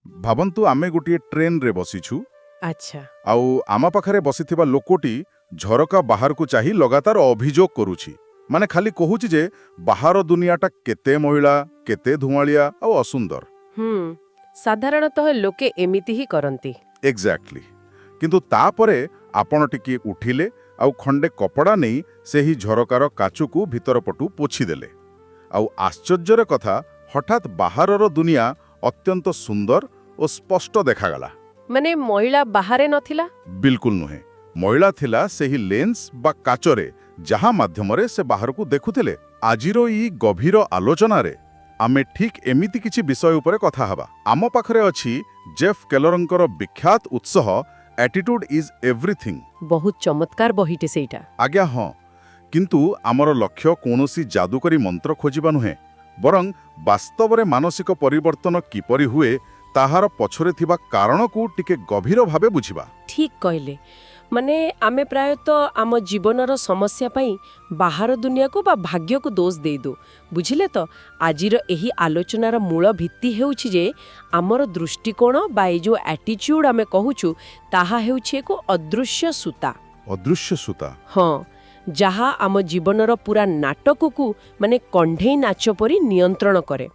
ଭାବନ୍ତୁ ଆମେ ଗୋଟିଏ ଟ୍ରେନରେ ବସିଛୁ ଆଚ୍ଛା। ଆଉ ଆମ ପାଖରେ ବସିଥିବା ଲୋକଟି ଝରକା ବାହାରକୁ ଚାହିଁ ଲଗାତାର ଅଭିଯୋଗ କରୁଛି। ମାନେ ଖାଲି କହୁଛି ଯେ ବାହାର ଦୁନିଆଟା କେତେ ମଇଳା, କେତେ ଧୂଆଁଳିଆ ଆଉ ଅସୁନ୍ଦର। ସାଧାରଣତଃ ଲୋକେ ଏମିତି ହିଁ କରନ୍ତି। ଏକ୍ଜାକ୍ଟଲି। କିନ୍ତୁ ତାପରେ ଆପଣ ଟିକିଏ ଉଠିଲେ ଆଉ ଖଣ୍ଡେ କପଡ଼ା ନେଇ ସେହି ଝରକାର କାଚକୁ ଭିତର ପଟୁ ପୋଛିଦେଲେ। ଆଉ ଆଶ୍ଚର୍ଯ୍ୟର କଥା, ହଠାତ୍ ବାହାରର ଦୁନିଆ ଅତ୍ୟନ୍ତ ସୁନ୍ଦର ଓ ସ୍ପଷ୍ଟ ଦେଖାଗଲା। ମାନେ ମହିଳା ବାହାରେ ନଥିଲା? ବିଲକୁଲ ନୁହେଁ। ମଇଳା ଥିଲା ସେହି ଲେନ୍ସ ବା କାଚରେ, ଯାହା ମାଧ୍ୟମରେ ସେ ବାହାରକୁ ଦେଖୁଥିଲେ। ଆଜିର ଏହି ଗଭୀର ଆଲୋଚନାରେ ଆମେ ଠିକ୍ ଏମିତି କିଛି ବିଷୟ ଉପରେ କଥା ହେବା। ଆମ ପାଖରେ ଅଛି ଜେଫ୍ କେଲରଙ୍କର ବିଖ୍ୟାତ ଉତ୍ସାହ ଆଟିଟ୍ୟୁଡ୍ ଇଜ୍ ଏଭ୍ରିଥିଙ୍ଗ। ବହୁତ ଚମତ୍କାର ବହିଟେ ସେଇଟା। ଆଜ୍ଞା ହଁ, କିନ୍ତୁ ଆମର ଲକ୍ଷ୍ୟ କୌଣସି ଯାଦୁକରୀ ମନ୍ତ୍ର ଖୋଜିବା ନୁହେଁ, ବରଂ ବାସ୍ତବରେ ମାନସିକ ପରିବର୍ତ୍ତନ କିପରି ହୁଏ ତାହାର ପଛରେ ଥିବା କାରଣକୁ ଟିକେ ଗଭୀର ଭାବେ ବୁଝିବା। ଠିକ୍ କହିଲେ। ମାନେ ଆମେ ପ୍ରାୟତଃ ଆମ ଜୀବନର ସମସ୍ୟା ପାଇଁ ବାହାର ଦୁନିଆକୁ ବା ଭାଗ୍ୟକୁ ଦୋଷ ଦେଇଦେଉ। ବୁଝିଲେ ତ, ଆଜିର ଏହି ଆଲୋଚନାର ମୂଳ ଭିତ୍ତି ହେଉଛି ଯେ ଆମର ଦୃଷ୍ଟିକୋଣ ବା ଏଇ ଯେଉଁ ଆଟିଚ୍ୟୁଡ୍ ଆମେ କହୁଛୁ, ତାହା ହେଉଛି ଏକ ଅଦୃଶ୍ୟ ସୂତା। ଅଦୃଶ୍ୟ ସୂତା? ହଁ, ଯାହା ଆମ ଜୀବନର ପୁରା ନାଟକକୁ ମାନେ କଣ୍ଢେଇ ନାଚ ପରି ନିୟନ୍ତ୍ରଣ କରେ।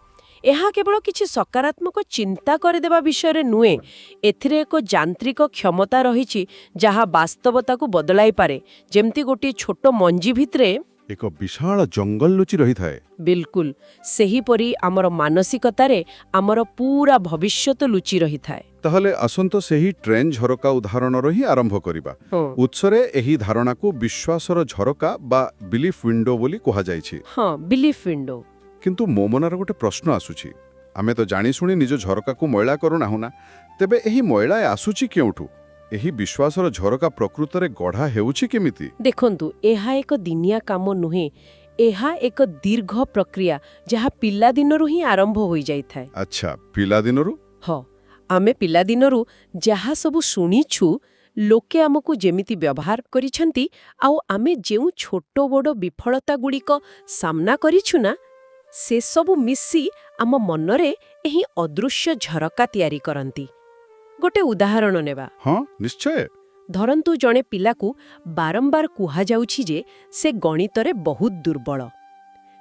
ଏହା କେବଳ କିଛି ସକାରାତ୍ମକ ଚିନ୍ତା କରିଦେବା ବିଷୟରେ ନୁହେଁ, ଏଥିରେ ଏକ ଯାନ୍ତ୍ରିକ କ୍ଷମତା ରହିଛି ଯାହା ବାସ୍ତବତାକୁ ବଦଳାଇ ପାରେ। ଯେମିତି ଗୋଟିଏ ଛୋଟ ମଞ୍ଜି ଭିତରେ ଏକ ବିଶାଳ ଜଙ୍ଗଲ ଲୁଚି ରହିଥାଏ। ବିଲକୁଲ ସେହିପରି ଆମର ମାନସିକତାରେ ଆମର ପୁରା ଭବିଷ୍ୟତ ଲୁଚି ରହିଥାଏ। ତାହେଲେ ଆସନ୍ତୁ ସେହି ଟ୍ରେନ୍ ଝରକା ଉଦାହରଣର ହିଁ ଆରମ୍ଭ କରିବା। ହଁ ଉତ୍ସରେ ଏହି ଧାରଣାକୁ ବିଶ୍ୱାସର ଝରକା ବା ବିଲିଫ୍ ୱିଣ୍ଡୋ ବୋଲି କୁହାଯାଇଛି। ହଁ, ବିଲିଫ୍ ୱିଣ୍ଡୋ। କିନ୍ତୁ ମୋ ମନରେ ଗୋଟେ ପ୍ରଶ୍ନ ଆସୁଛି। ଆମେ ତ ଜାଣିଶୁଣି ନିଜ ଝରକାକୁ ମଇଳା କରୁନାହୁଁ ନା, ତେବେ ଏହି ମଇଳା ଆସୁଛି କେଉଁଠୁ? ଏହି ବିଶ୍ୱାସର ଝରକା ପ୍ରକୃତରେ ଗଢ଼ା ହେଉଛି କେମିତି? ଦେଖନ୍ତୁ, ଏହା ଏକ ଦିନିଆ କାମ ନୁହେଁ। ଏହା ଏକ ଦୀର୍ଘ ପ୍ରକ୍ରିୟା ଯାହା ପିଲାଦିନରୁ ହିଁ ଆରମ୍ଭ ହୋଇଯାଇଥାଏ। ଆଚ୍ଛା, ପିଲାଦିନରୁ? ହଁ, ଆମେ ପିଲାଦିନରୁ ଯାହା ସବୁ ଶୁଣିଛୁ, ଲୋକେ ଆମକୁ ଯେମିତି ବ୍ୟବହାର କରିଛନ୍ତି, ଆଉ ଆମେ ଯେଉଁ ଛୋଟ ବଡ଼ ବିଫଳତାଗୁଡ଼ିକ ସାମ୍ନା କରିଛୁ ନା, ସେସବୁ ମିଶି ଆମ ମନରେ ଏହି ଅଦୃଶ୍ୟ ଝରକା ତିଆରି କରନ୍ତି। ଗୋଟେ ଉଦାହରଣ ନେବା। ହଁ, ନିଶ୍ଚୟ। ଧରନ୍ତୁ, ଜଣେ ପିଲାକୁ ବାରମ୍ବାର କୁହାଯାଉଛି ଯେ ସେ ଗଣିତରେ ବହୁତ ଦୁର୍ବଳ।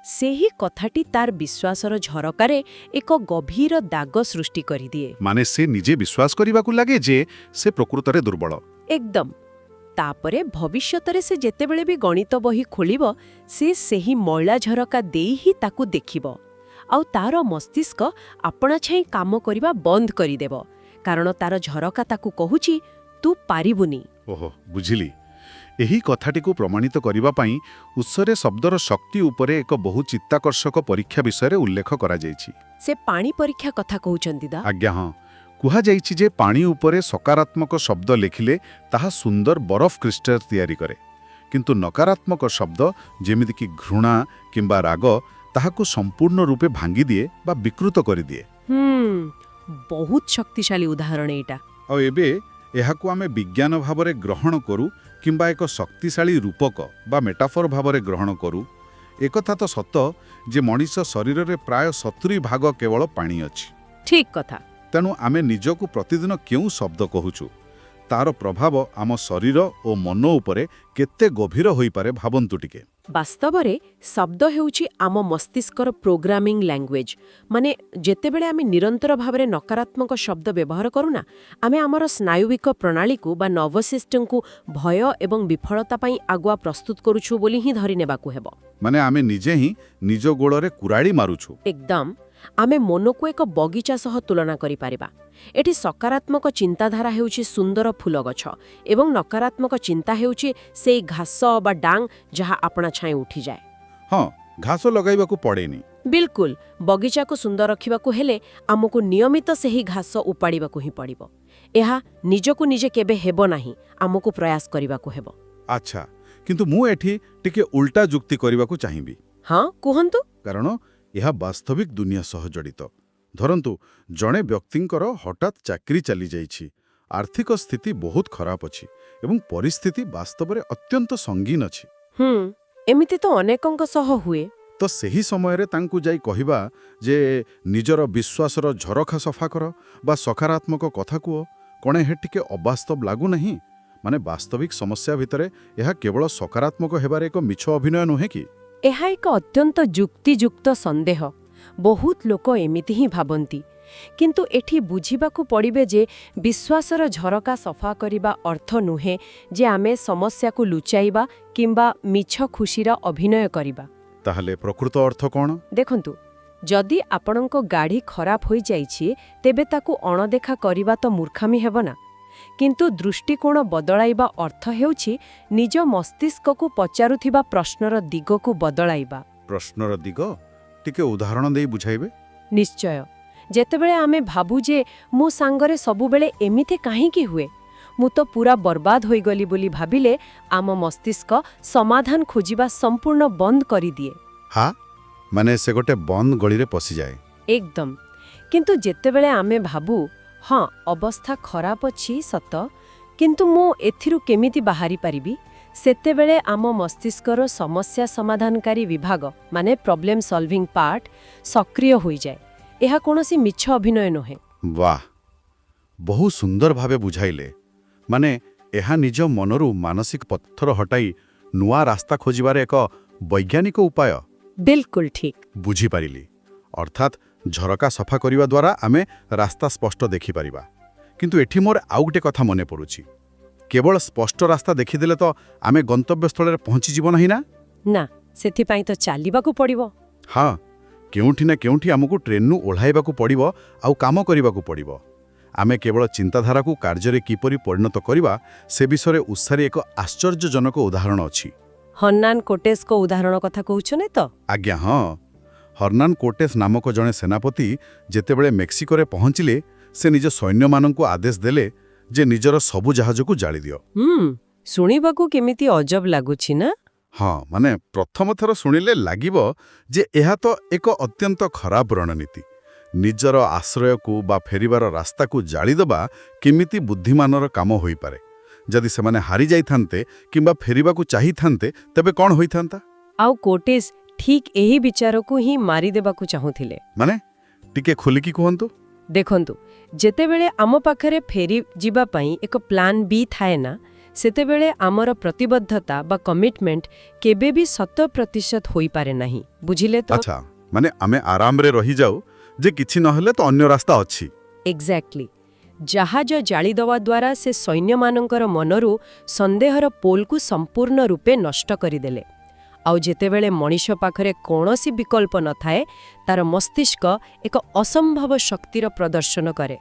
ସେହି କଥାଟି ତାର ବିଶ୍ୱାସର ଝରକାରେ ଏକ ଗଭୀର ଦାଗ ସୃଷ୍ଟି କରିଦିଏ। ମାନେ ସେ ନିଜେ ବିଶ୍ୱାସ କରିବାକୁ ଲାଗେ ଯେ ସେ ପ୍ରକୃତରେ ଦୁର୍ବଳ। ଏକଦମ। ତାପରେ ଭବିଷ୍ୟତରେ ସେ ଯେତେବେଳେ ବି ଗଣିତ ବହି ଖୋଲିବ, ସେ ସେହି ମଇଳା ଝରକା ଦେଇ ହିଁ ତାକୁ ଦେଖିବ। ଆଉ ତାର ମସ୍ତିଷ୍କ ଆପଣାଛାଏଁ କାମ କରିବା ବନ୍ଦ କରିଦେବ, କାରଣ ତାର ଝରକା ତାକୁ କହୁଛି, ତୁ ପାରିବୁନି। ଓହୋ, ବୁଝିଲି। ଏହି କଥାଟିକୁ ପ୍ରମାଣିତ କରିବା ପାଇଁ ଉତ୍ସରେ ଶବ୍ଦର ଶକ୍ତି ଉପରେ ଏକ ବହୁ ଚିତ୍ତାକର୍ଷକ ପରୀକ୍ଷା ବିଷୟରେ ଉଲ୍ଲେଖ କରାଯାଇଛି। ସେ ପାଣି ପରୀକ୍ଷା କଥା କହୁଛନ୍ତି ଦା? ଆଜ୍ଞା ହଁ। କୁହାଯାଇଛି ଯେ ପାଣି ଉପରେ ସକାରାତ୍ମକ ଶବ୍ଦ ଲେଖିଲେ ତାହା ସୁନ୍ଦର ବରଫ କ୍ରିଷ୍ଟାଲ ତିଆରି କରେ, କିନ୍ତୁ ନକାରାତ୍ମକ ଶବ୍ଦ ଯେମିତିକି ଘୃଣା କିମ୍ବା ରାଗ ତାହାକୁ ସମ୍ପୂର୍ଣ୍ଣ ରୂପେ ଭାଙ୍ଗିଦିଏ ବା ବିକୃତ କରିଦିଏ। ବହୁତ ଶକ୍ତିଶାଳୀ ଉଦାହରଣ ଏଇଟା। ଆଉ ଏବେ ଏହାକୁ ଆମେ ବିଜ୍ଞାନ ଭାବରେ ଗ୍ରହଣ କରୁ କିମ୍ବା ଏକ ଶକ୍ତିଶାଳୀ ରୂପକ ବା ମେଟାଫର ଭାବରେ ଗ୍ରହଣ କରୁ, ଏକଥା ତ ସତ ଯେ ମଣିଷ ଶରୀରରେ ପ୍ରାୟ 70% କେବଳ ପାଣି ଅଛି। ଠିକ୍ କଥା। ତେଣୁ ଆମେ ନିଜକୁ ପ୍ରତିଦିନ କେଉଁ ଶବ୍ଦ କହୁଛୁ, ତାର ପ୍ରଭାବ ଆମ ଶରୀର ଓ ମନ ଉପରେ କେତେ ଗଭୀର ହୋଇପାରେ ଭାବନ୍ତୁ ଟିକେ। ବାସ୍ତବରେ ଶବ୍ଦ ହେଉଛି ଆମ ମସ୍ତିଷ୍କର ପ୍ରୋଗ୍ରାମିଂ ଲାଙ୍ଗୁଏଜ। ମାନେ ଯେତେବେଳେ ଆମେ ନିରନ୍ତର ଭାବରେ ନକାରାତ୍ମକ ଶବ୍ଦ ବ୍ୟବହାର କରୁନା, ଆମେ ଆମର ସ୍ନାୟୁବିକ ପ୍ରଣାଳୀକୁ ବା ନର୍ଭସ୍ ସିଷ୍ଟମକୁ ଭୟ ଏବଂ ବିଫଳତା ପାଇଁ ଆଗୁଆ ପ୍ରସ୍ତୁତ କରୁଛୁ ବୋଲି ହିଁ ଧରି ନେବାକୁ ହେବ। ମାନେ ଆମେ ନିଜେ ହିଁ ନିଜ ଗୋଡ଼ରେ କୁରାଳି ମାରୁଛୁ। ଏକଦମ। ଆମେ ମନକୁ ଏକ ବଗିଚା ସହ ତୁଳନା କରିପାରିବା। ଏଠି ସକାରାତ୍ମକ ଚିନ୍ତାଧାରା ହେଉଛି ସୁନ୍ଦର ଫୁଲ ଗଛ ଏବଂ ନକାରାତ୍ମକ ଚିନ୍ତା ହେଉଛି ସେଇ ଘାସ ବା ଡାଙ୍ଗ ଯାହା ଆପଣା ଛାଏଁ ଉଠିଯାଏ। ହଁ, ଘାସ ଲଗାଇବାକୁ ପଡ଼େନି। ବିଲକୁଲ। ବଗିଚାକୁ ସୁନ୍ଦର ରଖିବାକୁ ହେଲେ ଆମକୁ ନିୟମିତ ସେହି ଘାସ ଉପାଡ଼ିବାକୁ ହିଁ ପଡ଼ିବ। ଏହା ନିଜକୁ ନିଜେ କେବେ ହେବ ନାହିଁ, ଆମକୁ ପ୍ରୟାସ କରିବାକୁ ହେବ। ଆଚ୍ଛା, କିନ୍ତୁ ମୁଁ ଏଠି ଟିକେ ଉଲ୍ଟା ଯୁକ୍ତି କରିବାକୁ ଚାହିଁବି। ହଁ, କୁହନ୍ତୁ। କାରଣ ଏହା ବାସ୍ତବିକ ଦୁନିଆ ସହ ଜଡ଼ିତ। ଧରନ୍ତୁ, ଜଣେ ବ୍ୟକ୍ତିଙ୍କର ହଠାତ୍ ଚାକିରି ଚାଲିଯାଇଛି, ଆର୍ଥିକ ସ୍ଥିତି ବହୁତ ଖରାପ ଅଛି ଏବଂ ପରିସ୍ଥିତି ବାସ୍ତବରେ ଅତ୍ୟନ୍ତ ସଙ୍ଗୀନ ଅଛି। ଏମିତି ତ ଅନେକଙ୍କ ସହ ହୁଏ। ତ ସେହି ସମୟରେ ତାଙ୍କୁ ଯାଇ କହିବା ଯେ ନିଜର ବିଶ୍ୱାସର ଝରଖା ସଫା କର ବା ସକାରାତ୍ମକ କଥା କୁହ, କ'ଣ ଏହା ଟିକେ ଅବାସ୍ତବ ଲାଗୁନାହିଁ? ମାନେ ବାସ୍ତବିକ ସମସ୍ୟା ଭିତରେ ଏହା କେବଳ ସକାରାତ୍ମକ ହେବାରେ ଏକ ମିଛ ଅଭିନୟ ନୁହେଁ କି? ଏହା ଏକ ଅତ୍ୟନ୍ତ ଯୁକ୍ତିଯୁକ୍ତ ସନ୍ଦେହ। ବହୁତ ଲୋକ ଏମିତି ହିଁ ଭାବନ୍ତି। କିନ୍ତୁ ଏଠି ବୁଝିବାକୁ ପଡ଼ିବେ ଯେ ବିଶ୍ୱାସର ଝରକା ସଫା କରିବା ଅର୍ଥ ନୁହେଁ ଯେ ଆମେ ସମସ୍ୟାକୁ ଲୁଚାଇବା କିମ୍ବା ମିଛ ଖୁସିର ଅଭିନୟ କରିବା। ତାହେଲେ ପ୍ରକୃତ ଅର୍ଥ କ'ଣ? ଦେଖନ୍ତୁ, ଯଦି ଆପଣଙ୍କ ଗାଡ଼ି ଖରାପ ହୋଇଯାଇଛି ତେବେ ତାକୁ ଅଣଦେଖା କରିବା ତ ମୂର୍ଖାମି ହେବ ନା। କିନ୍ତୁ ଦୃଷ୍ଟିକୋଣ ବଦଳାଇବା ଅର୍ଥ ହେଉଛି ନିଜ ମସ୍ତିଷ୍କକୁ ପଚାରୁଥିବା ପ୍ରଶ୍ନର ଦିଗକୁ ବଦଳାଇବା। ପ୍ରଶ୍ନର ଦିଗ ଟିକେ ଉଦାହରଣ ଦେଇ ବୁଝାଇବେ? ନିଶ୍ଚୟ। ଯେତେବେଳେ ଆମେ ଭାବୁ ଯେ ମୋ ସାଙ୍ଗରେ ସବୁବେଳେ ଏମିତି କାହିଁକି ହୁଏ, ମୁଁ ତ ପୁରା ବର୍ବାଦ ହୋଇଗଲି ବୋଲି ଭାବିଲେ ଆମ ମସ୍ତିଷ୍କ ସମାଧାନ ଖୋଜିବା ସମ୍ପୂର୍ଣ୍ଣ ବନ୍ଦ କରିଦିଏ। ମାନେ ସେ ଗୋଟେ ବନ୍ଦ ଗଳିରେ ପଶିଯାଏ। ଏକଦମ। କିନ୍ତୁ ଯେତେବେଳେ ଆମେ ଭାବୁ ହଁ ଅବସ୍ଥା ଖରାପ ଅଛି ସତ, କିନ୍ତୁ ମୁଁ ଏଥିରୁ କେମିତି ବାହାରି ପାରିବି, ସେତେବେଳେ ଆମ ମସ୍ତିଷ୍କର ସମସ୍ୟା ସମାଧାନକାରୀ ବିଭାଗ ମାନେ ପ୍ରୋବ୍ଲେମ ସଲଭିଂ ପାର୍ଟ ସକ୍ରିୟ ହୋଇଯାଏ। ଏହା କୌଣସି ମିଛ ଅଭିନୟ ନୁହେଁ। ବାଃ, ବହୁ ସୁନ୍ଦର ଭାବେ ବୁଝାଇଲେ। ମାନେ ଏହା ନିଜ ମନରୁ ମାନସିକ ପଥର ହଟାଇ ନୂଆ ରାସ୍ତା ଖୋଜିବାରେ ଏକ ବୈଜ୍ଞାନିକ ଉପାୟ। ବିଲକୁଲ ଠିକ୍। ବୁଝିପାରିଲି। ଅର୍ଥାତ୍ ଝରକା ସଫା କରିବା ଦ୍ୱାରା ଆମେ ରାସ୍ତା ସ୍ପଷ୍ଟ ଦେଖିପାରିବା। କିନ୍ତୁ ଏଠି ମୋର ଆଉ ଗୋଟେ କଥା ମନେ ପଡ଼ୁଛି। କେବଳ ସ୍ପଷ୍ଟ ରାସ୍ତା ଦେଖିଦେଲେ ତ ଆମେ ଗନ୍ତବ୍ୟସ୍ଥଳରେ ପହଞ୍ଚିଯିବ ନାହିଁ ନା? ନା, ସେଥିପାଇଁ ତ ଚାଲିବାକୁ ପଡ଼ିବ। ହଁ, କେଉଁଠି ନା କେଉଁଠି ଆମକୁ ଟ୍ରେନ୍ରୁ ଓହ୍ଲାଇବାକୁ ପଡ଼ିବ ଆଉ କାମ କରିବାକୁ ପଡ଼ିବ। ଆମେ କେବଳ ଚିନ୍ତାଧାରାକୁ କାର୍ଯ୍ୟରେ କିପରି ପରିଣତ କରିବା ସେ ବିଷୟରେ ଉତ୍ସାରେ ଏକ ଆଶ୍ଚର୍ଯ୍ୟଜନକ ଉଦାହରଣ ଅଛି। ହର୍ନାନ କୋଟେସଙ୍କ ଉଦାହରଣ କଥା କହୁଛନି ତ? ଆଜ୍ଞା ହଁ। ହର୍ନାନ କୋଟେସ ନାମକ ଜଣେ ସେନାପତି ଯେତେବେଳେ ମେକ୍ସିକୋରେ ପହଞ୍ଚିଲେ, ସେ ନିଜ ସୈନ୍ୟମାନଙ୍କୁ ଆଦେଶ ଦେଲେ ଯେ ନିଜର ସବୁ ଜାହାଜକୁ ଜାଳିଦିଅ। ଶୁଣିବାକୁ କେମିତି ଅଜବ ଲାଗୁଛି ନା? ହଁ, ମାନେ ପ୍ରଥମ ଥର ଶୁଣିଲେ ଲାଗିବ ଯେ ଏହା ତ ଏକ ଅତ୍ୟନ୍ତ ଖରାପ ରଣନୀତି। ନିଜର ଆଶ୍ରୟକୁ ବା ଫେରିବାର ରାସ୍ତାକୁ ଜାଳିଦେବା କେମିତି ବୁଦ୍ଧିମାନର କାମ ହୋଇପାରେ? ଯଦି ସେମାନେ ହାରିଯାଇଥାନ୍ତେ କିମ୍ବା ଫେରିବାକୁ ଚାହିଁଥାନ୍ତେ ତେବେ କ'ଣ ହୋଇଥାନ୍ତା? ଆଉ କୋଟେସ ଠିକ୍ ଏହି ବିଚାରକୁ ହିଁ ମାରିଦେବାକୁ ଚାହୁଁଥିଲେ। ମାନେ ଟିକେ ଖୋଲିକି କୁହନ୍ତୁ। ଦେଖନ୍ତୁ, ଯେତେବେଳେ ଆମ ପାଖରେ ଫେରି ଯିବା ପାଇଁ ଏକ ପ୍ଲାନ୍ ବି ଥାଏ ନା, ସେତେବେଳେ ଆମର ପ୍ରତିବଦ୍ଧତା ବା କମିଟମେଣ୍ଟ କେବେ ବି 100% ହୋଇପାରେ ନାହିଁ। ବୁଝିଲେ ତ? ଆଚ୍ଛା, ମାନେ ଆମେ ଆରାମରେ ରହିଯାଉ ଯେ କିଛି ନହେଲେ ତ ଅନ୍ୟ ରାସ୍ତା ଅଛି। ଏକ୍ଜାକ୍ଟଲି। ଜାହାଜ ଜାଳିଦେବା ଦ୍ୱାରା ସେ ସୈନ୍ୟମାନଙ୍କର ମନରୁ ସନ୍ଦେହର ପୋଲକୁ ସମ୍ପୂର୍ଣ୍ଣ ରୂପେ ନଷ୍ଟ କରିଦେଲେ। ଆଉ ଯେତେବେଳେ ମଣିଷ ପାଖରେ କୌଣସି ବିକଳ୍ପ ନଥାଏ, ତାର ମସ୍ତିଷ୍କ ଏକ ଅସମ୍ଭବ ଶକ୍ତିର ପ୍ରଦର୍ଶନ କରେ।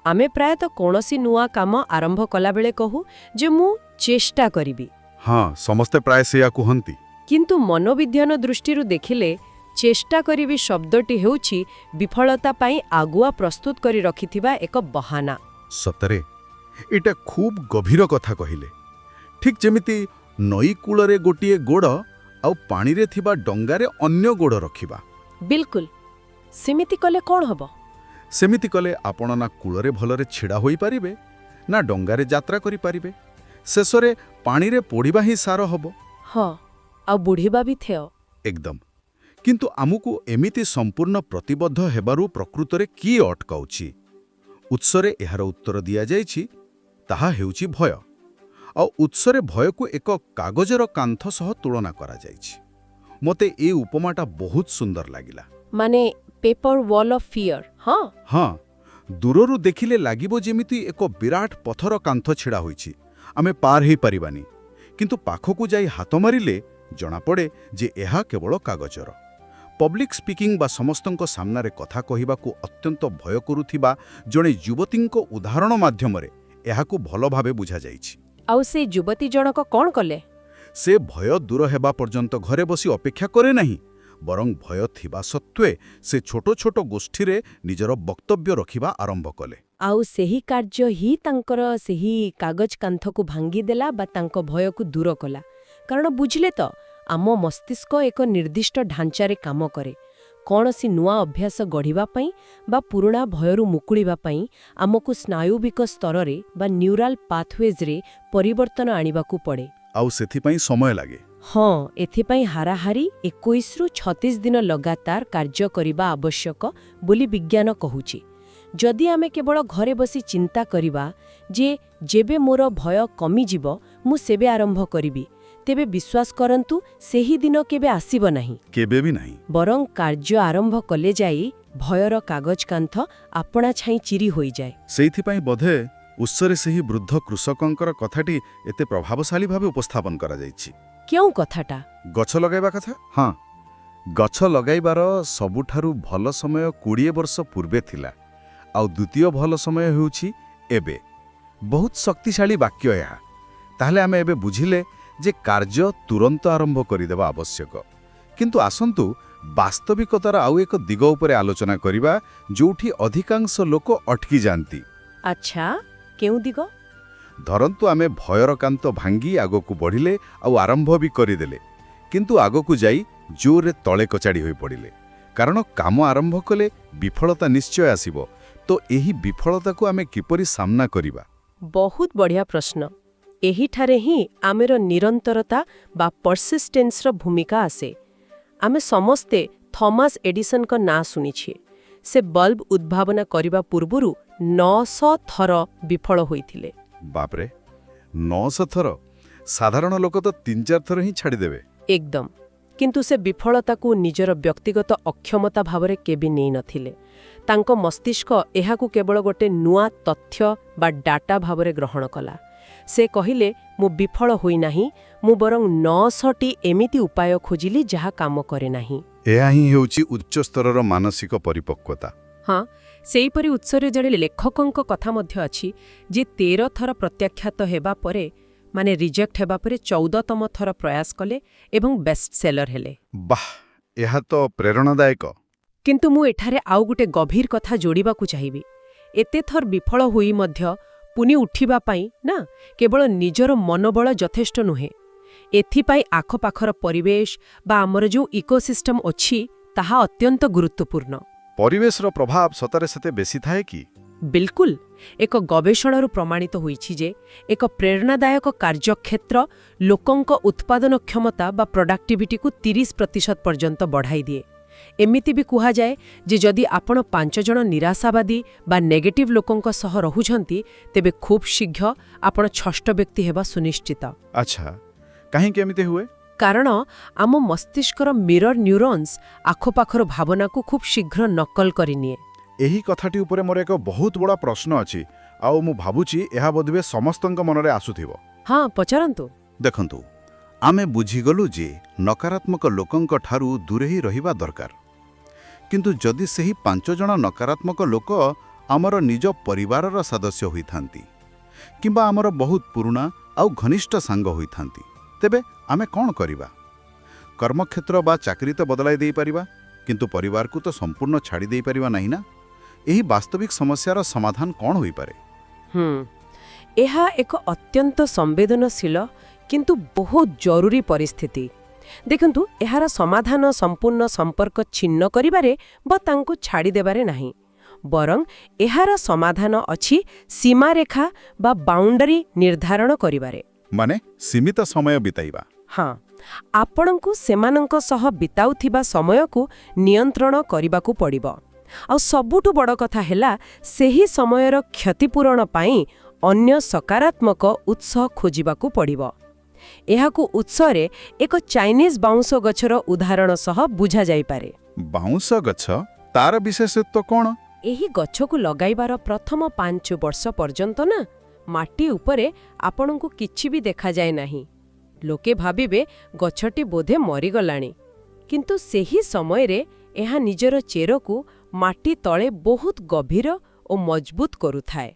ଆମେ ପ୍ରାୟତଃ କୌଣସି ନୂଆ କାମ ଆରମ୍ଭ କଲାବେଳେ କହୁ ଯେ ମୁଁ ଚେଷ୍ଟା କରିବି। ହଁ, ସମସ୍ତେ ପ୍ରାୟ ସେଇଆ କୁହନ୍ତି। କିନ୍ତୁ ମନୋବିଜ୍ଞାନ ଦୃଷ୍ଟିରୁ ଦେଖିଲେ ଚେଷ୍ଟା କରିବି ଶବ୍ଦଟି ହେଉଛି ବିଫଳତା ପାଇଁ ଆଗୁଆ ପ୍ରସ୍ତୁତ କରି ରଖିଥିବା ଏକ ବହାନା। ସତରେ ଏଇଟା ଖୁବ୍ ଗଭୀର କଥା କହିଲେ। ଠିକ୍ ଯେମିତି ନଈ କୂଳରେ ଗୋଟିଏ ଗୋଡ଼ ଆଉ ପାଣିରେ ଥିବା ଡଙ୍ଗାରେ ଅନ୍ୟ ଗୋଡ଼ ରଖିବା। ବିଲକୁଲ। ସେମିତି କଲେ କ'ଣ ହେବ? ସେମିତି କଲେ ଆପଣ ନା କୂଳରେ ଭଲରେ ଛିଡ଼ା ହୋଇପାରିବେ ନା ଡଙ୍ଗାରେ ଯାତ୍ରା କରିପାରିବେ। ଶେଷରେ ପାଣିରେ ପଡ଼ିବା ହିଁ ସାର ହେବ। ହଁ, ଆଉ ବୁଢ଼ିବା ବି ଥେୟ। ଏକଦମ। କିନ୍ତୁ ଆମକୁ ଏମିତି ସମ୍ପୂର୍ଣ୍ଣ ପ୍ରତିବଦ୍ଧ ହେବାରୁ ପ୍ରକୃତରେ କିଏ ଅଟକାଉଛି? ଉତ୍ସରେ ଏହାର ଉତ୍ତର ଦିଆଯାଇଛି, ତାହା ହେଉଛି ଭୟ। ଆଉ ଉତ୍ସରେ ଭୟକୁ ଏକ କାଗଜର କାନ୍ଥ ସହ ତୁଳନା କରାଯାଇଛି। ମୋତେ ଏ ଉପମାଟା ବହୁତ ସୁନ୍ଦର ଲାଗିଲା। ମାନେ ପେପର ୱାଲ୍ ଅଫ୍ ଫିୟର। ହଁ, ଦୂରରୁ ଦେଖିଲେ ଲାଗିବ ଯେମିତି ଏକ ବିରାଟ ପଥର କାନ୍ଥ ଛିଡ଼ା ହୋଇଛି, ଆମେ ପାର ହେଇପାରିବାନି। କିନ୍ତୁ ପାଖକୁ ଯାଇ ହାତ ମାରିଲେ ଜଣାପଡ଼େ ଯେ ଏହା କେବଳ କାଗଜର। ପବ୍ଲିକ୍ ସ୍ପିକିଂ ବା ସମସ୍ତଙ୍କ ସାମ୍ନାରେ କଥା କହିବାକୁ ଅତ୍ୟନ୍ତ ଭୟ କରୁଥିବା ଜଣେ ଯୁବତୀଙ୍କ ଉଦାହରଣ ମାଧ୍ୟମରେ ଏହାକୁ ଭଲ ଭାବେ ବୁଝାଯାଇଛି। ଆଉ ସେ ଯୁବତୀ ଜଣକ କ'ଣ କଲେ? ସେ ଭୟ ଦୂର ହେବା ପର୍ଯ୍ୟନ୍ତ ଘରେ ବସି ଅପେକ୍ଷା କରେ ନାହିଁ, ବରଂ ଭୟ ଥିବା ସତ୍ତ୍ୱେ ସେ ଛୋଟ ଛୋଟ ଗୋଷ୍ଠୀରେ ନିଜର ବକ୍ତବ୍ୟ ରଖିବା ଆରମ୍ଭ କଲେ। ଆଉ ସେହି କାର୍ଯ୍ୟ ହିଁ ତାଙ୍କର ସେହି କାଗଜ କାନ୍ଥକୁ ଭାଙ୍ଗିଦେଲା ବା ତାଙ୍କ ଭୟକୁ ଦୂର କଲା। କାରଣ ବୁଝିଲେ ତ, ଆମ ମସ୍ତିଷ୍କ ଏକ ନିର୍ଦ୍ଦିଷ୍ଟ ଢାଞ୍ଚାରେ କାମ କରେ। କୌଣସି ନୂଆ ଅଭ୍ୟାସ ଗଢ଼ିବା ପାଇଁ ବା ପୁରୁଣା ଭୟରୁ ମୁକୁଳିବା ପାଇଁ ଆମକୁ ସ୍ନାୟୁବିକ ସ୍ତରରେ ବା ନ୍ୟୁରାଲ ପାଥୱେଜରେ ପରିବର୍ତ୍ତନ ଆଣିବାକୁ ପଡ଼େ। ଆଉ ସେଥିପାଇଁ ସମୟ ଲାଗେ। ହଁ, ଏଥିପାଇଁ ହାରାହାରି 21ରୁ 36 ଦିନ ଲଗାତାର କାର୍ଯ୍ୟ କରିବା ଆବଶ୍ୟକ ବୋଲି ବିଜ୍ଞାନ କହୁଛି। ଯଦି ଆମେ କେବଳ ଘରେ ବସି ଚିନ୍ତା କରିବା ଯେ ଯେବେ ମୋର ଭୟ କମିଯିବ ମୁଁ ସେବେ ଆରମ୍ଭ କରିବି, ତେବେ ବିଶ୍ୱାସ କରନ୍ତୁ ସେହି ଦିନ କେବେ ଆସିବ ନାହିଁ। କେବେ ବି ନାହିଁ। ବରଂ କାର୍ଯ୍ୟ ଆରମ୍ଭ କଲେ ଯାଇ ଭୟର କାଗଜ କାନ୍ଥ ଆପଣା ଛାଇଁ ଚିରି ହୋଇଯାଏ। ସେଇଥିପାଇଁ ବୋଧେ ଉତ୍ସରେ ସେହି ବୃଦ୍ଧ କୃଷକଙ୍କର କଥାଟି ଏତେ ପ୍ରଭାବଶାଳୀ ଭାବେ ଉପସ୍ଥାପନ କରାଯାଇଛି। କେଉଁ କଥାଟା? ଗଛ ଲଗାଇବା କଥା। ହଁ, ଗଛ ଲଗାଇବାର ସବୁଠାରୁ ଭଲ ସମୟ 20 ବର୍ଷ ପୂର୍ବେ ଥିଲା, ଆଉ ଦ୍ୱିତୀୟ ଭଲ ସମୟ ହେଉଛି ଏବେ। ବହୁତ ଶକ୍ତିଶାଳୀ ବାକ୍ୟ ଏହା। ତାହେଲେ ଆମେ ଏବେ ବୁଝିଲେ ଯେ କାର୍ଯ୍ୟ ତୁରନ୍ତ ଆରମ୍ଭ କରିଦେବା ଆବଶ୍ୟକ। କିନ୍ତୁ ଆସନ୍ତୁ ବାସ୍ତବିକତାର ଆଉ ଏକ ଦିଗ ଉପରେ ଆଲୋଚନା କରିବା, ଯେଉଁଠି ଅଧିକାଂଶ ଲୋକ ଅଟକି ଯାଆନ୍ତି। ଆଚ୍ଛା, କେଉଁ ଦିଗ? ଧରନ୍ତୁ ଆମେ ଭୟର କାନ୍ତ ଭାଙ୍ଗି ଆଗକୁ ବଢ଼ିଲେ ଆଉ ଆରମ୍ଭ ବି କରିଦେଲେ, କିନ୍ତୁ ଆଗକୁ ଯାଇ ଜୋରରେ ତଳେ କଚାଡ଼ି ହୋଇପଡ଼ିଲେ। କାରଣ କାମ ଆରମ୍ଭ କଲେ ବିଫଳତା ନିଶ୍ଚୟ ଆସିବ। ତ ଏହି ବିଫଳତାକୁ ଆମେ କିପରି ସାମ୍ନା କରିବା? ବହୁତ ବଢ଼ିଆ ପ୍ରଶ୍ନ। ଏହିଠାରେ ହିଁ ଆମର ନିରନ୍ତରତା ବା ପରସିଷ୍ଟେନ୍ସର ଭୂମିକା ଆସେ। ଆମେ ସମସ୍ତେ ଥମାସ ଏଡିସନଙ୍କ ନାଁ ଶୁଣିଛେ। ସେ ବଲ୍ବ ଉଦ୍ଭାବନ କରିବା ପୂର୍ବରୁ 900 ଥର ବିଫଳ ହୋଇଥିଲେ। ବାପରେ, 900 ଥର! ସାଧାରଣ ଲୋକ ତ 3-4 ଥର ହିଁ ଛାଡ଼ିଦେବେ। ଏକଦମ। କିନ୍ତୁ ସେ ବିଫଳତାକୁ ନିଜର ବ୍ୟକ୍ତିଗତ ଅକ୍ଷମତା ଭାବରେ କେବେ ନେଇନଥିଲେ। ତାଙ୍କ ମସ୍ତିଷ୍କ ଏହାକୁ କେବଳ ଗୋଟେ ନୂଆ ତଥ୍ୟ ବା ଡାଟା ଭାବରେ ଗ୍ରହଣ କଲା। ସେ କହିଲେ, ମୁଁ ବିଫଳ ହୋଇନାହିଁ, ମୁଁ ବରଂ 900ଟି ଏମିତି ଉପାୟ ଖୋଜିଲି ଯାହା କାମ କରେ ନାହିଁ। ଏହା ହିଁ ହେଉଛି ଉଚ୍ଚସ୍ତରର ମାନସିକ ପରିପକ୍ୱତା। ହଁ, ସେହିପରି ଉତ୍ସରେ ଜଣେ ଲେଖକଙ୍କ କଥା ମଧ୍ୟ ଅଛି ଯେ 13 ଥର ପ୍ରତ୍ୟାଖ୍ୟାତ ହେବା ପରେ, ମାନେ ରିଜେକ୍ଟ ହେବା ପରେ 14ତମ ଥର ପ୍ରୟାସ କଲେ ଏବଂ ବେଷ୍ଟ ସେଲର ହେଲେ। ବାଃ, ଏହା ତ ପ୍ରେରଣାଦାୟକ। କିନ୍ତୁ ମୁଁ ଏଠାରେ ଆଉ ଗୋଟେ ଗଭୀର କଥା ଯୋଡ଼ିବାକୁ ଚାହିଁବି। ଏତେ ଥର ବିଫଳ ହୋଇ ମଧ୍ୟ ପୁଣି ଉଠିବା ପାଇଁ ନା, କେବଳ ନିଜର ମନୋବଳ ଯଥେଷ୍ଟ ନୁହେଁ। ଏଥିପାଇଁ ଆଖପାଖର ପରିବେଶ ବା ଆମର ଯେଉଁ ଇକୋସିଷ୍ଟମ ଅଛି ତାହା ଅତ୍ୟନ୍ତ ଗୁରୁତ୍ୱପୂର୍ଣ୍ଣ। ପରିବେଶର ପ୍ରଭାବ ସତରେ ସେତେ ବେଶୀ ଥାଏ କି? ବିଲକୁଲ। ଏକ ଗବେଷଣାରୁ ପ୍ରମାଣିତ ହୋଇଛି ଯେ ଏକ ପ୍ରେରଣାଦାୟକ କାର୍ଯ୍ୟକ୍ଷେତ୍ର ଲୋକଙ୍କ ଉତ୍ପାଦନ କ୍ଷମତା ବା ପ୍ରଡକ୍ଟିଭିଟିକୁ 30% ପର୍ଯ୍ୟନ୍ତ ବଢ଼ାଇ ଦିଏ। ଏମିତି ବି କୁହାଯାଏ ଯେ ଯଦି ଆପଣ 5 ଜଣ ନିରାଶାବାଦୀ ବା ନେଗେଟିଭ୍ ଲୋକଙ୍କ ସହ ରହୁଛନ୍ତି, ତେବେ ଖୁବ୍ ଶୀଘ୍ର ଆପଣ ଷଷ୍ଠ ବ୍ୟକ୍ତି ହେବା ସୁନିଶ୍ଚିତ। ଆଚ୍ଛା, କାହିଁକି ଏମିତି ହୁଏ? କାରଣ ଆମ ମସ୍ତିଷ୍କର ମିରର ନ୍ୟୁରନ୍ସ ଆଖପାଖର ଭାବନାକୁ ଖୁବ୍ ଶୀଘ୍ର ନକଲ କରିନିଏ। ଏହି କଥାଟି ଉପରେ ମୋର ଏକ ବହୁତ ବଡ଼ ପ୍ରଶ୍ନ ଅଛି, ଆଉ ମୁଁ ଭାବୁଛି ଏହା ବୋଧହୁଏ ସମସ୍ତଙ୍କ ମନରେ ଆସୁଥିବ। ହଁ, ପଚାରନ୍ତୁ। ଦେଖନ୍ତୁ, ଆମେ ବୁଝିଗଲୁ ଯେ ନକାରାତ୍ମକ ଲୋକଙ୍କ ଠାରୁ ଦୂରେଇ ରହିବା ଦରକାର। କିନ୍ତୁ ଯଦି ସେହି 5 ଜଣ ନକାରାତ୍ମକ ଲୋକ ଆମର ନିଜ ପରିବାରର ସଦସ୍ୟ ହୋଇଥାନ୍ତି କିମ୍ବା ଆମର ବହୁତ ପୁରୁଣା ଆଉ ଘନିଷ୍ଠ ସାଙ୍ଗ ହୋଇଥାନ୍ତି, ତେବେ ଆମେ କ'ଣ କରିବା? କର୍ମକ୍ଷେତ୍ର ବା ଚାକିରି ତ ବଦଳାଇ ଦେଇପାରିବା, କିନ୍ତୁ ପରିବାରକୁ ତ ସମ୍ପୂର୍ଣ୍ଣ ଛାଡ଼ି ଦେଇପାରିବା ନାହିଁ ନା। ଏହି ବାସ୍ତବିକ ସମସ୍ୟାର ସମାଧାନ କ'ଣ ହୋଇପାରେ? ଏହା ଏକ ଅତ୍ୟନ୍ତ ସମ୍ବେଦନଶୀଳ କିନ୍ତୁ ବହୁତ ଜରୁରୀ ପରିସ୍ଥିତି। ଦେଖନ୍ତୁ, ଏହାର ସମାଧାନ ସମ୍ପୂର୍ଣ୍ଣ ସମ୍ପର୍କ ଛିନ୍ନ କରିବାରେ ବା ତାଙ୍କୁ ଛାଡ଼ିଦେବାରେ ନାହିଁ। ବରଂ ଏହାର ସମାଧାନ ଅଛି ସୀମାରେଖା ବା ବାଉଣ୍ଡରୀ ନିର୍ଦ୍ଧାରଣ କରିବାରେ। ମାନେ ସୀମିତ ସମୟ ବିତାଇବା। ହଁ, ଆପଣଙ୍କୁ ସେମାନଙ୍କ ସହ ବିତାଉଥିବା ସମୟକୁ ନିୟନ୍ତ୍ରଣ କରିବାକୁ ପଡ଼ିବ। ଆଉ ସବୁଠୁ ବଡ଼ କଥା ହେଲା, ସେହି ସମୟର କ୍ଷତିପୂରଣ ପାଇଁ ଅନ୍ୟ ସକାରାତ୍ମକ ଉତ୍ସ ଖୋଜିବାକୁ ପଡ଼ିବ। ଏହାକୁ ଉତ୍ସରେ ଏକ ଚାଇନିଜ୍ ବାଉଁଶ ଗଛର ଉଦାହରଣ ସହ ବୁଝାଯାଇପାରେ। ବାଉଁଶ ଗଛ, ତାର ବିଶେଷତ୍ୱ କ'ଣ? ଏହି ଗଛକୁ ଲଗାଇବାର ପ୍ରଥମ 5 ବର୍ଷ ପର୍ଯ୍ୟନ୍ତ ନା, ମାଟି ଉପରେ ଆପଣଙ୍କୁ କିଛି ବି ଦେଖାଯାଏ ନାହିଁ। ଲୋକେ ଭାବିବେ ଗଛଟି ବୋଧେ ମରିଗଲାଣି। କିନ୍ତୁ ସେହି ସମୟରେ ଏହା ନିଜର ଚେରକୁ ମାଟି ତଳେ ବହୁତ ଗଭୀର ଓ ମଜବୁତ କରୁଥାଏ।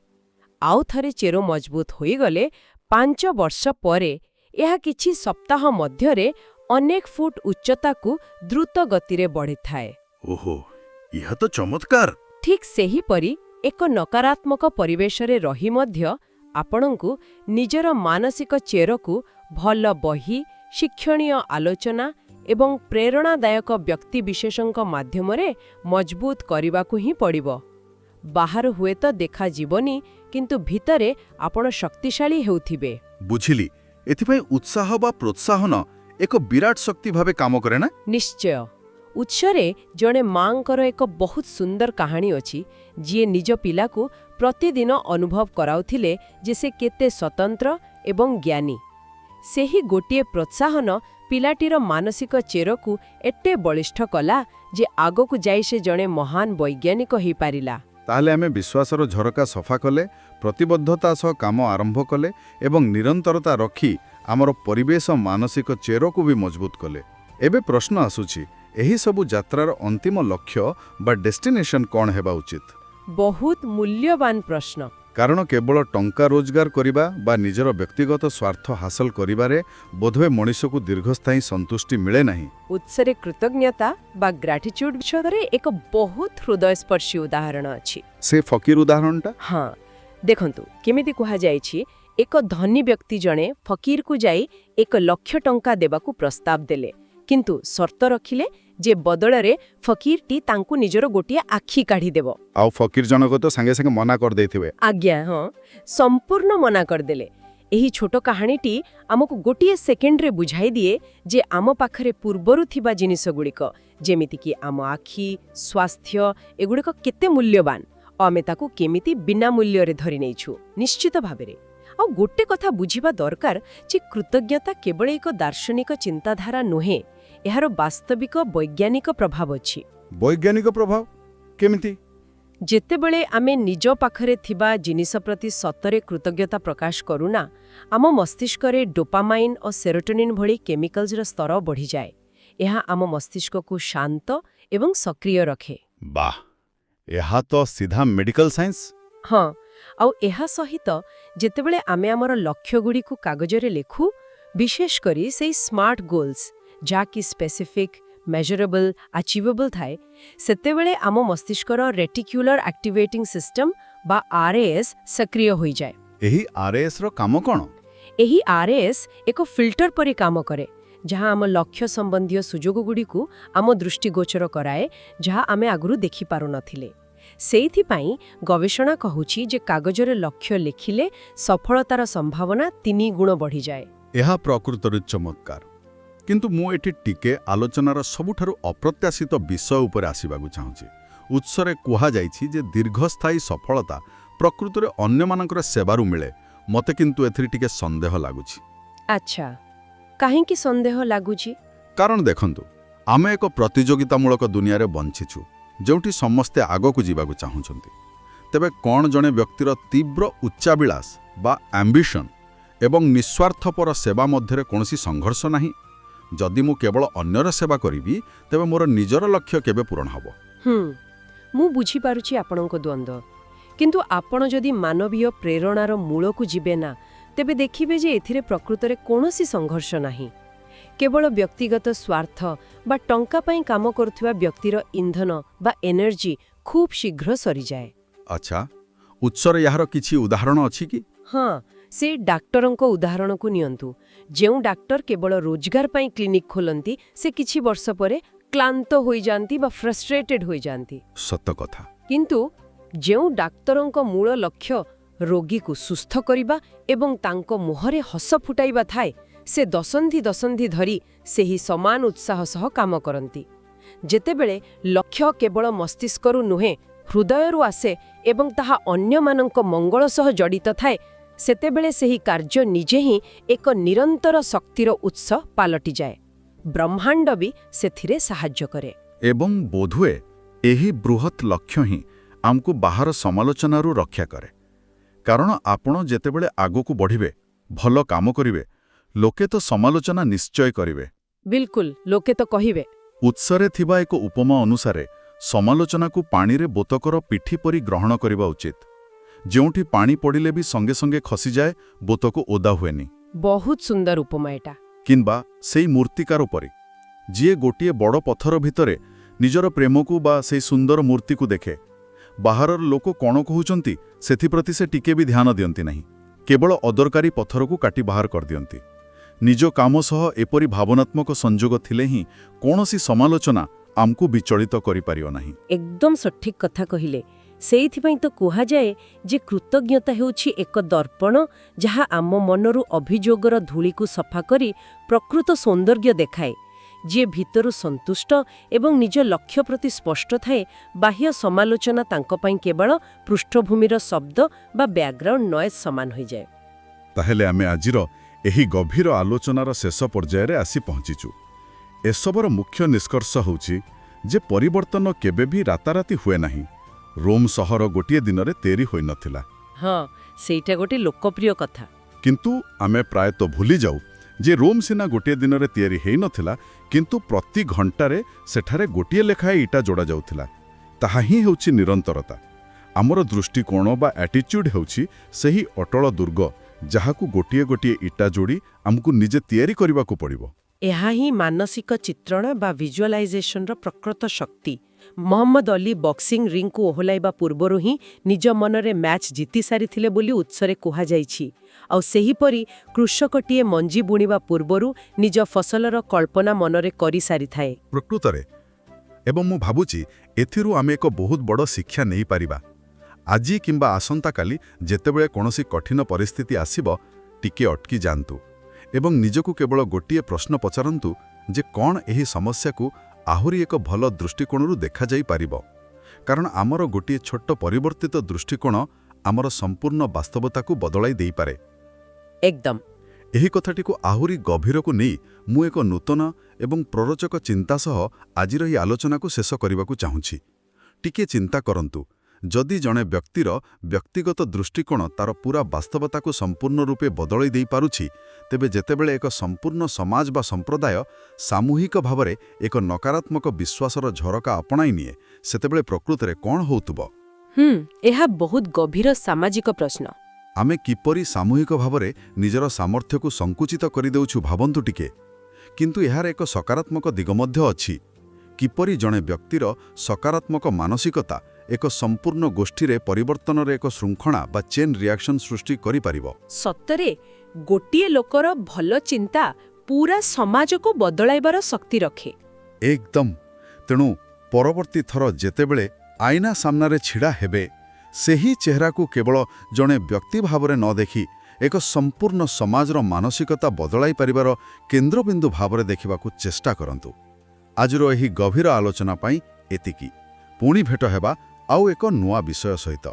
ଆଉ ଥରେ ଚେର ମଜବୁତ ହୋଇଗଲେ 5 ବର୍ଷ ପରେ ଏହା କିଛି ସପ୍ତାହ ମଧ୍ୟରେ ଅନେକ ଫୁଟ ଉଚ୍ଚତାକୁ ଦ୍ରୁତ ଗତିରେ ବଢ଼ିଥାଏ। ଓହୋ, ଏହା ତ ଚମତ୍କାର। ଠିକ୍ ସେହିପରି ଏକ ନକାରାତ୍ମକ ପରିବେଶରେ ରହି ମଧ୍ୟ ଆପଣଙ୍କୁ ନିଜର ମାନସିକ ଚେରକୁ ଭଲ ବହି, ଶିକ୍ଷଣୀୟ ଆଲୋଚନା ଏବଂ ପ୍ରେରଣାଦାୟକ ବ୍ୟକ୍ତିବିଶେଷଙ୍କ ମାଧ୍ୟମରେ ମଜବୁତ କରିବାକୁ ହିଁ ପଡ଼ିବ। ବାହାରୁ ହୁଏତ ଦେଖାଯିବନି, କିନ୍ତୁ ଭିତରେ ଆପଣ ଶକ୍ତିଶାଳୀ ହେଉଥିବେ। ବୁଝିଲି। ଏଥିପାଇଁ ଉତ୍ସାହ ବା ପ୍ରୋତ୍ସାହନ ଏକ ବିରାଟ ଶକ୍ତି ଭାବେ କାମ କରେ ନା? ନିଶ୍ଚୟ। ଉତ୍ସରେ ଜଣେ ମାଙ୍କର ଏକ ବହୁତ ସୁନ୍ଦର କାହାଣୀ ଅଛି, ଯିଏ ନିଜ ପିଲାକୁ ପ୍ରତିଦିନ ଅନୁଭବ କରାଉଥିଲେ ଯେ ସେ କେତେ ସ୍ୱତନ୍ତ୍ର ଏବଂ ଜ୍ଞାନୀ। ସେହି ଗୋଟିଏ ପ୍ରୋତ୍ସାହନ ପିଲାଟିର ମାନସିକ ଚେରକୁ ଏତେ ବଳିଷ୍ଠ କଲା ଯେ ଆଗକୁ ଯାଇ ସେ ଜଣେ ମହାନ ବୈଜ୍ଞାନିକ ହୋଇପାରିଲା। ତାହେଲେ ଆମେ ବିଶ୍ୱାସର ଝରକା ସଫା କଲେ, ପ୍ରତିବଦ୍ଧତା ସହ କାମ ଆରମ୍ଭ କଲେ ଏବଂ ନିରନ୍ତରତା ରଖି ଆମର ପରିବେଶ ମାନସିକ ଚେରକୁ ବି ମଜବୁତ କଲେ। ଏବେ ପ୍ରଶ୍ନ ଆସୁଛି, ଏହି ସବୁ ଯାତ୍ରାର ଅନ୍ତିମ ଲକ୍ଷ୍ୟ ବା ଡେଷ୍ଟିନେସନ୍ କ'ଣ ହେବା ଉଚିତ? ବହୁତ ମୂଲ୍ୟବାନ ପ୍ରଶ୍ନ। କାରଣ କେବଳ ଟଙ୍କା ରୋଜଗାର କରିବା ବା ନିଜର ବ୍ୟକ୍ତିଗତ ସ୍ୱାର୍ଥ ହାସଲ କରିବାରେ ବୋଧହୁଏ ମଣିଷକୁ ଦୀର୍ଘସ୍ଥାୟୀ ସନ୍ତୁଷ୍ଟି ମିଳେ ନାହିଁ। ଉତ୍ସରେ କୃତଜ୍ଞତା ବା ଗ୍ରାଟିଚ୍ୟୁଡ୍ ବିଷୟରେ ଏକ ବହୁତ ହୃଦୟସ୍ପର୍ଶୀ ଉଦାହରଣ ଅଛି। ସେ ଫକୀର ଉଦାହରଣଟା? ହଁ, ଦେଖନ୍ତୁ କେମିତି କୁହାଯାଇଛି, ଏକ ଧନୀ ବ୍ୟକ୍ତି ଜଣେ ଫକୀରକୁ ଯାଇ 1,00,000 ଟଙ୍କା ଦେବାକୁ ପ୍ରସ୍ତାବ ଦେଲେ, କିନ୍ତୁ ସର୍ତ୍ତ ରଖିଲେ ଯେ ବଦଳରେ ଫକୀରଟି ତାଙ୍କୁ ନିଜର ଗୋଟିଏ ଆଖି କାଢ଼ିଦେବ। ଆଉ ଫକୀର ଜଣକ ତ ସାଙ୍ଗେ ସାଙ୍ଗେ ମନା କରିଦେଇଥିବେ। ଆଜ୍ଞା, ହଁ, ସମ୍ପୂର୍ଣ୍ଣ ମନା କରିଦେଲେ। ଏହି ଛୋଟ କାହାଣୀଟି ଆମକୁ ଗୋଟିଏ ସେକେଣ୍ଡରେ ବୁଝାଇ ଦିଏ ଯେ ଆମ ପାଖରେ ପୂର୍ବରୁ ଥିବା ଜିନିଷଗୁଡ଼ିକ, ଯେମିତିକି ଆମ ଆଖି, ସ୍ୱାସ୍ଥ୍ୟ, ଏଗୁଡ଼ିକ କେତେ ମୂଲ୍ୟବାନ ଓ ଆମେ ତାକୁ କେମିତି ବିନା ମୂଲ୍ୟରେ ଧରି ନେଇଛୁ। ନିଶ୍ଚିତ ଭାବରେ। ଆଉ ଗୋଟେ କଥା ବୁଝିବା ଦରକାର ଯେ କୃତଜ୍ଞତା କେବଳ ଏକ ଦାର୍ଶନିକ ଚିନ୍ତାଧାରା ନୁହେଁ, ଏହାର ବାସ୍ତବିକ ବୈଜ୍ଞାନିକ ପ୍ରଭାବ ଅଛି। ବୈଜ୍ଞାନିକ ପ୍ରଭାବ କେମିତି? ଯେତେବେଳେ ଆମେ ନିଜ ପାଖରେ ଥିବା ଜିନିଷ ପ୍ରତି ସତରେ କୃତଜ୍ଞତା ପ୍ରକାଶ କରୁନା, ଆମ ମସ୍ତିଷ୍କରେ ଡୋପାମାଇନ୍ ଓ ସେରୋଟୋନିନ୍ ଭଳି କେମିକାଲ୍ସର ସ୍ତର ବଢ଼ିଯାଏ। ଏହା ଆମ ମସ୍ତିଷ୍କକୁ ଶାନ୍ତ ଏବଂ ସକ୍ରିୟ ରଖେ। ବାଃ, ଏହା ତ ସିଧା ମେଡିକାଲ ସାଇନ୍ସ। ହଁ, ଆଉ ଏହା ସହିତ ଯେତେବେଳେ ଆମେ ଆମର ଲକ୍ଷ୍ୟଗୁଡ଼ିକୁ କାଗଜରେ ଲେଖୁ, ବିଶେଷ କରି ସେଇ ସ୍ମାର୍ଟ ଗୋଲ୍ସ, ଯାହାକି ସ୍ପେସିଫିକ୍, ମେଜରେବଲ୍, ଆଚିଭେବଲ୍ ଥାଏ, ସେତେବେଳେ ଆମ ମସ୍ତିଷ୍କର ରେଟିକ୍ୟୁଲାର ଆକ୍ଟିଭେଟିଂ ସିଷ୍ଟମ ବା RAS ସକ୍ରିୟ ହୋଇଯାଏ। ଏହି RASର କାମ କ'ଣ? ଏହି RAS ଏକ ଫିଲ୍ଟର ପରି କାମ କରେ, ଯାହା ଆମ ଲକ୍ଷ୍ୟ ସମ୍ବନ୍ଧୀୟ ସୁଯୋଗଗୁଡ଼ିକୁ ଆମ ଦୃଷ୍ଟିଗୋଚର କରାଏ, ଯାହା ଆମେ ଆଗରୁ ଦେଖିପାରୁନଥିଲେ। ସେଇଥିପାଇଁ ଗବେଷଣା କହୁଛି ଯେ କାଗଜରେ ଲକ୍ଷ୍ୟ ଲେଖିଲେ ସଫଳତାର ସମ୍ଭାବନା 3 ଗୁଣ ବଢ଼ିଯାଏ। ଏହା ପ୍ରକୃତରେ ଚମତ୍କାର। କିନ୍ତୁ ମୁଁ ଏଠି ଟିକେ ଆଲୋଚନାର ସବୁଠାରୁ ଅପ୍ରତ୍ୟାଶିତ ବିଷୟ ଉପରେ ଆସିବାକୁ ଚାହୁଁଛି। ଉତ୍ସରେ କୁହାଯାଇଛି ଯେ ଦୀର୍ଘସ୍ଥାୟୀ ସଫଳତା ପ୍ରକୃତରେ ଅନ୍ୟମାନଙ୍କର ସେବାରୁ ମିଳେ। ମୋତେ କିନ୍ତୁ ଏଥିରେ ଟିକେ ସନ୍ଦେହ ଲାଗୁଛି। ଆଚ୍ଛା, କାହିଁକି ସନ୍ଦେହ ଲାଗୁଛି? କାରଣ ଦେଖନ୍ତୁ, ଆମେ ଏକ ପ୍ରତିଯୋଗିତାମୂଳକ ଦୁନିଆରେ ବଞ୍ଚିଛୁ, ଯେଉଁଠି ସମସ୍ତେ ଆଗକୁ ଯିବାକୁ ଚାହୁଁଛନ୍ତି। ତେବେ କ'ଣ ଜଣେ ବ୍ୟକ୍ତିର ତୀବ୍ର ଉଚ୍ଚାଭିଳାଷ ବା ଆମ୍ବିସନ୍ ଏବଂ ନିଃସ୍ୱାର୍ଥପର ସେବା ମଧ୍ୟରେ କୌଣସି ସଂଘର୍ଷ ନାହିଁ? ଯଦି ମୁଁ କେବଳ ଅନ୍ୟର ସେବା କରିବି, ତେବେ ମୋର ନିଜର ଲକ୍ଷ୍ୟ କେବେ ପୂରଣ ହେବ? ମୁଁ ବୁଝିପାରୁଛି ଆପଣଙ୍କ ଦ୍ୱନ୍ଦ୍ୱ। କିନ୍ତୁ ଆପଣ ଯଦି ମାନବୀୟ ପ୍ରେରଣାର ମୂଳକୁ ଯିବେ ନା, ତେବେ ଦେଖିବେ ଯେ ଏଥିରେ ପ୍ରକୃତରେ କୌଣସି ସଂଘର୍ଷ ନାହିଁ। କେବଳ ବ୍ୟକ୍ତିଗତ ସ୍ୱାର୍ଥ ବା ଟଙ୍କା ପାଇଁ କାମ କରୁଥିବା ବ୍ୟକ୍ତିର ଇନ୍ଧନ ବା ଏନର୍ଜି ଖୁବ୍ ଶୀଘ୍ର ସରିଯାଏ। ଆଚ୍ଛା, ଉତ୍ସରେ ଏହାର କିଛି ଉଦାହରଣ ଅଛି କି? ହଁ, ସେ ଡାକ୍ତରଙ୍କ ଉଦାହରଣକୁ ନିଅନ୍ତୁ। ଯେଉଁ ଡାକ୍ତର କେବଳ ରୋଜଗାର ପାଇଁ କ୍ଲିନିକ୍ ଖୋଲନ୍ତି, ସେ କିଛି ବର୍ଷ ପରେ କ୍ଳାନ୍ତ ହୋଇଯାନ୍ତି ବା ଫ୍ରଷ୍ଟ୍ରେଟେଡ୍ ହୋଇଯାନ୍ତି। ସତ କଥା। କିନ୍ତୁ ଯେଉଁ ଡାକ୍ତରଙ୍କ ମୂଳ ଲକ୍ଷ୍ୟ ରୋଗୀକୁ ସୁସ୍ଥ କରିବା ଏବଂ ତାଙ୍କ ମୁହଁରେ ହସ ଫୁଟାଇବା ଥାଏ, ସେ ଦଶନ୍ଧି ଧରି ସେହି ସମାନ ଉତ୍ସାହ ସହ କାମ କରନ୍ତି। ଯେତେବେଳେ ଲକ୍ଷ୍ୟ କେବଳ ମସ୍ତିଷ୍କରୁ ନୁହେଁ, ହୃଦୟରୁ ଆସେ ଏବଂ ତାହା ଅନ୍ୟମାନଙ୍କ ମଙ୍ଗଳ ସହ ଜଡ଼ିତ ଥାଏ, ସେତେବେଳେ ସେହି କାର୍ଯ୍ୟ ନିଜେ ହିଁ ଏକ ନିରନ୍ତର ଶକ୍ତିର ଉତ୍ସ ପାଲଟିଯାଏ। ବ୍ରହ୍ମାଣ୍ଡ ବି ସେଥିରେ ସାହାଯ୍ୟ କରେ। ଏବଂ ବୋଧହୁଏ ଏହି ବୃହତ୍ ଲକ୍ଷ୍ୟ ହିଁ ଆମକୁ ବାହାର ସମାଲୋଚନାରୁ ରକ୍ଷା କରେ। କାରଣ ଆପଣ ଯେତେବେଳେ ଆଗକୁ ବଢ଼ିବେ, ଭଲ କାମ କରିବେ, ଲୋକେ ତ ସମାଲୋଚନା ନିଶ୍ଚୟ କରିବେ। ବିଲକୁଲ, ଲୋକେ ତ କହିବେ। ଉତ୍ସରେ ଥିବା ଏକ ଉପମା ଅନୁସାରେ ସମାଲୋଚନାକୁ ପାଣିରେ ବୋତକର ପିଠି ପରି ଗ୍ରହଣ କରିବା ଉଚିତ। ଯେଉଁଠି ପାଣି ପଡ଼ିଲେ ବି ସଙ୍ଗେ ସଙ୍ଗେ ଖସିଯାଏ, ବୋତକ ଓଦା ହୁଏନି। ବହୁତ ସୁନ୍ଦର ଉପମା ଏଟା। କିମ୍ବା ସେଇ ମୂର୍ତ୍ତିକାର ପରି, ଯିଏ ଗୋଟିଏ ବଡ଼ ପଥର ଭିତରେ ନିଜର ପ୍ରେମକୁ ବା ସେଇ ସୁନ୍ଦର ମୂର୍ତ୍ତିକୁ ଦେଖେ। ବାହାରର ଲୋକ କ'ଣ କହୁଛନ୍ତି ସେଥିପ୍ରତି ସେ ଟିକେ ବି ଧ୍ୟାନ ଦିଅନ୍ତି ନାହିଁ, କେବଳ ଅଦରକାରୀ ପଥରକୁ କାଟି ବାହାର କରିଦିଅନ୍ତି। ନିଜ କାମ ସହ ଏପରି ଭାବନାତ୍ମକ ସଂଯୋଗ ଥିଲେ ହିଁ କୌଣସି ସମାଲୋଚନା ଆମକୁ ବିଚଳିତ କରିପାରିବ ନାହିଁ। ଏକଦମ ସଠିକ କଥା କହିଲେ। ସେଇଥିପାଇଁ ତ କୁହାଯାଏ ଯେ କୃତଜ୍ଞତା ହେଉଛି ଏକ ଦର୍ପଣ ଯାହା ଆମ ମନରୁ ଅଭିଯୋଗର ଧୂଳିକୁ ସଫା କରି ପ୍ରକୃତ ସୌନ୍ଦର୍ଯ୍ୟ ଦେଖାଏ। ଯିଏ ଭିତରୁ ସନ୍ତୁଷ୍ଟ ଏବଂ ନିଜ ଲକ୍ଷ୍ୟ ପ୍ରତି ସ୍ପଷ୍ଟ ଥାଏ, ବାହ୍ୟ ସମାଲୋଚନା ତାଙ୍କ ପାଇଁ କେବଳ ପୃଷ୍ଠଭୂମିର ଶବ୍ଦ ବା ବ୍ୟାକଗ୍ରାଉଣ୍ଡ ନଏଜ୍ ସମାନ ହୋଇଯାଏ। ତାହେଲେ ଆମେ ଆଜିର ଏହି ଗଭୀର ଆଲୋଚନାର ଶେଷ ପର୍ଯ୍ୟାୟରେ ଆସି ପହଞ୍ଚିଛୁ। ଏସବର ମୁଖ୍ୟ ନିଷ୍କର୍ଷ ହେଉଛି ଯେ ପରିବର୍ତ୍ତନ କେବେ ବି ରାତାରାତି ହୁଏ ନାହିଁ। ରୋମ୍ ସହର ଗୋଟିଏ ଦିନରେ ତିଆରି ହୋଇନଥିଲା। ହଁ, ସେଇଟା ଗୋଟେ ଲୋକପ୍ରିୟ କଥା। କିନ୍ତୁ ଆମେ ପ୍ରାୟତଃ ଭୁଲି ଯାଉ ଯେ ରୋମ୍ ସିନା ଗୋଟିଏ ଦିନରେ ତିଆରି ହୋଇନଥିଲା, କିନ୍ତୁ ପ୍ରତି ଘଣ୍ଟାରେ ସେଠାରେ ଗୋଟିଏ ଲେଖାଏଁ ଇଟା ଯୋଡ଼ାଯାଉଥିଲା। ତାହା ହିଁ ହେଉଛି ନିରନ୍ତରତା। ଆମର ଦୃଷ୍ଟିକୋଣ ବା ଆଟିଚ୍ୟୁଡ୍ ହେଉଛି ସେହି ଅଟଳ ଦୁର୍ଗ, ଯାହାକୁ ଗୋଟିଏ ଗୋଟିଏ ଇଟା ଯୋଡ଼ି ଆମକୁ ନିଜେ ତିଆରି କରିବାକୁ ପଡ଼ିବ। ଏହା ହିଁ ମାନସିକ ଚିତ୍ରଣ ବା ଭିଜୁଆଲାଇଜେସନର ପ୍ରକୃତ ଶକ୍ତି। ମହମ୍ମଦ ଅଲି ବକ୍ସିଂ ରିଙ୍ଗକୁ ଓହଲାଇବା ପୂର୍ବରୁ ହିଁ ନିଜ ମନରେ ମ୍ୟାଚ୍ ଜିତି ସାରିଥିଲେ ବୋଲି ଉତ୍ସରେ କୁହାଯାଇଛି। ଆଉ ସେହିପରି କୃଷକଟିଏ ମଞ୍ଜି ବୁଣିବା ପୂର୍ବରୁ ନିଜ ଫସଲର କଳ୍ପନା ମନରେ କରିସାରିଥାଏ। ପ୍ରକୃତରେ ଏବଂ ମୁଁ ଭାବୁଛି ଏଥିରୁ ଆମେ ଏକ ବହୁତ ବଡ଼ ଶିକ୍ଷା ନେଇପାରିବା। ଆଜି କିମ୍ବା ଆସନ୍ତାକାଲି ଯେତେବେଳେ କୌଣସି କଠିନ ପରିସ୍ଥିତି ଆସିବ, ଟିକେ ଅଟକି ଯାଆନ୍ତୁ ଏବଂ ନିଜକୁ କେବଳ ଗୋଟିଏ ପ୍ରଶ୍ନ ପଚାରନ୍ତୁ ଯେ କ'ଣ ଏହି ସମସ୍ୟାକୁ ଆହୁରି ଏକ ଭଲ ଦୃଷ୍ଟିକୋଣରୁ ଦେଖାଯାଇପାରିବ। କାରଣ ଆମର ଗୋଟିଏ ଛୋଟ ପରିବର୍ତ୍ତିତ ଦୃଷ୍ଟିକୋଣ ଆମର ସମ୍ପୂର୍ଣ୍ଣ ବାସ୍ତବତାକୁ ବଦଳାଇ ଦେଇପାରେ। ଏକଦମ। ଏହି କଥାଟିକୁ ଆହୁରି ଗଭୀରକୁ ନେଇ ମୁଁ ଏକ ନୂତନ ଏବଂ ପ୍ରରୋଚକ ଚିନ୍ତା ସହ ଆଜିର ଏହି ଆଲୋଚନାକୁ ଶେଷ କରିବାକୁ ଚାହୁଁଛି। ଟିକିଏ ଚିନ୍ତା କରନ୍ତୁ, ଯଦି ଜଣେ ବ୍ୟକ୍ତିର ବ୍ୟକ୍ତିଗତ ଦୃଷ୍ଟିକୋଣ ତାର ପୁରା ବାସ୍ତବତାକୁ ସମ୍ପୂର୍ଣ୍ଣ ରୂପେ ବଦଳାଇ ଦେଇପାରୁଛି, ତେବେ ଯେତେବେଳେ ଏକ ସମ୍ପୂର୍ଣ୍ଣ ସମାଜ ବା ସମ୍ପ୍ରଦାୟ ସାମୂହିକ ଭାବରେ ଏକ ନକାରାତ୍ମକ ବିଶ୍ୱାସର ଝରକା ଆପଣାଇ ନିଏ, ସେତେବେଳେ ପ୍ରକୃତରେ କ'ଣ ହେଉଥିବ? ଏହା ବହୁତ ଗଭୀର ସାମାଜିକ ପ୍ରଶ୍ନ। ଆମେ କିପରି ସାମୂହିକ ଭାବରେ ନିଜର ସାମର୍ଥ୍ୟକୁ ସଙ୍କୁଚିତ କରିଦେଉଛୁ ଭାବନ୍ତୁ ଟିକେ। କିନ୍ତୁ ଏହାର ଏକ ସକାରାତ୍ମକ ଦିଗ ମଧ୍ୟ ଅଛି। କିପରି ଜଣେ ବ୍ୟକ୍ତିର ସକାରାତ୍ମକ ମାନସିକତା ଏକ ସମ୍ପୂର୍ଣ୍ଣ ଗୋଷ୍ଠୀରେ ପରିବର୍ତ୍ତନର ଏକ ଶୃଙ୍ଖଳା ବା ଚେନ୍ ରିଆକ୍ସନ୍ ସୃଷ୍ଟି କରିପାରିବ। ସତରେ ଗୋଟିଏ ଲୋକର ଭଲ ଚିନ୍ତା ପୁରା ସମାଜକୁ ବଦଳାଇବାର ଶକ୍ତି ରଖେ। ଏକଦମ। ତେଣୁ ପରବର୍ତ୍ତୀ ଥର ଯେତେବେଳେ ଆଇନା ସାମ୍ନାରେ ଛିଡ଼ା ହେବେ, ସେହି ଚେହେରାକୁ କେବଳ ଜଣେ ବ୍ୟକ୍ତି ଭାବରେ ନ ଦେଖି ଏକ ସମ୍ପୂର୍ଣ୍ଣ ସମାଜର ମାନସିକତା ବଦଳାଇ ପାରିବାର କେନ୍ଦ୍ରବିନ୍ଦୁ ଭାବରେ ଦେଖିବାକୁ ଚେଷ୍ଟା କରନ୍ତୁ। ଆଜିର ଏହି ଗଭୀର ଆଲୋଚନା ପାଇଁ ଏତିକି। ପୁଣି ଭେଟ ହେବା ଆଉ ଏକ ନୂଆ ବିଷୟ ସହିତ।